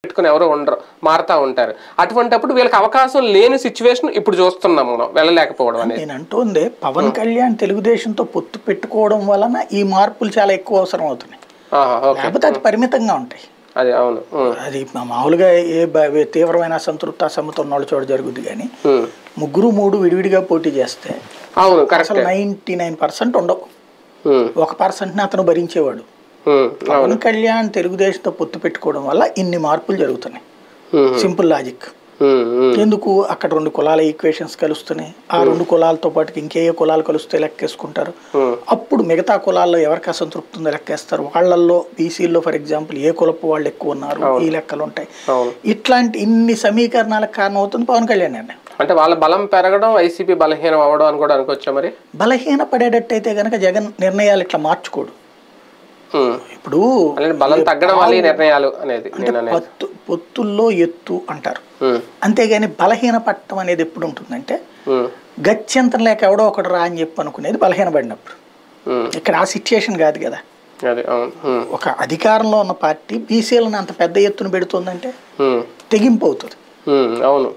పెట్టుకుని ఎవరో ఉండరు, మారుతా ఉంటారు. అటువంటిప్పుడు వీళ్ళకి అవకాశం లేని సిచ్యువేషన్ ఇప్పుడు చూస్తున్నాం మనం, వెళ్ళలేకపోవడం అనేది. నేను అంటోంది పవన్ కళ్యాణ్ తెలుగుదేశంతో పొత్తు పెట్టుకోవడం వలన ఈ మార్పులు చాలా ఎక్కువ అవసరం అవుతున్నాయి, లేకపోతే అది పరిమితంగా ఉంటాయి. అది అవును, అది మామూలుగా ఏ తీవ్రమైన అసంతృప్తి అసమ్మతం ఉన్న చోట జరుగుద్ది. కానీ ముగ్గురు మూడు విడివిడిగా పోటీ చేస్తే అవును అసలు 99% ఉండవు, 1% అతను భరించేవాడు. పవన్ కళ్యాణ్ తెలుగుదేశంతో పొత్తు పెట్టుకోవడం వల్ల ఇన్ని మార్పులు జరుగుతున్నాయి. Simple logic. ఎందుకు అక్కడ 2 కులాల ఈక్వేషన్స్ కలుస్తున్నాయి, ఆ 2 కులాలతో పాటు ఇంకే కులాలు కలుస్తే లెక్కేసుకుంటారు. అప్పుడు మిగతా కులాల్లో ఎవరికి అసంతృప్తి ఉందో లెక్కేస్తారు. వాళ్ళల్లో బీసీల్లో ఫర్ ఎగ్జాంపుల్ ఏ కులపు వాళ్ళు ఎక్కువ ఉన్నారు, ఈ లెక్కలు ఉంటాయి. ఇట్లాంటి ఇన్ని సమీకరణాలకు కారణం అవుతుంది పవన్ కళ్యాణ్ అండి. అంటే వాళ్ళ బలం పెరగడం, వైసీపీ బలహీనం అవ్వడం అని కూడా అనుకోవచ్చా మరి? బలహీన పడేటట్టయితే కనుక జగన్ నిర్ణయాలు ఇట్లా మార్చుకోడు. ఇప్పుడు బలం తగ్గడం వల్ల నిర్ణయాలు అనేది పొత్తుల్లో ఎత్తు అంటారు, అంతేగాని బలహీన పట్టడం అనేది ఎప్పుడు ఉంటుందంటే గత్యంతరం లేక ఎవడో ఒకటి రా అని చెప్పి అనుకునేది బలహీన పడినప్పుడు. ఇక్కడ ఆ సిచ్యుయేషన్ కాదు కదా. ఒక అధికారంలో ఉన్న పార్టీ బీసీలను అంత పెద్ద ఎత్తున పెడుతుందంటే తెగింపు అవుతుంది. అవును.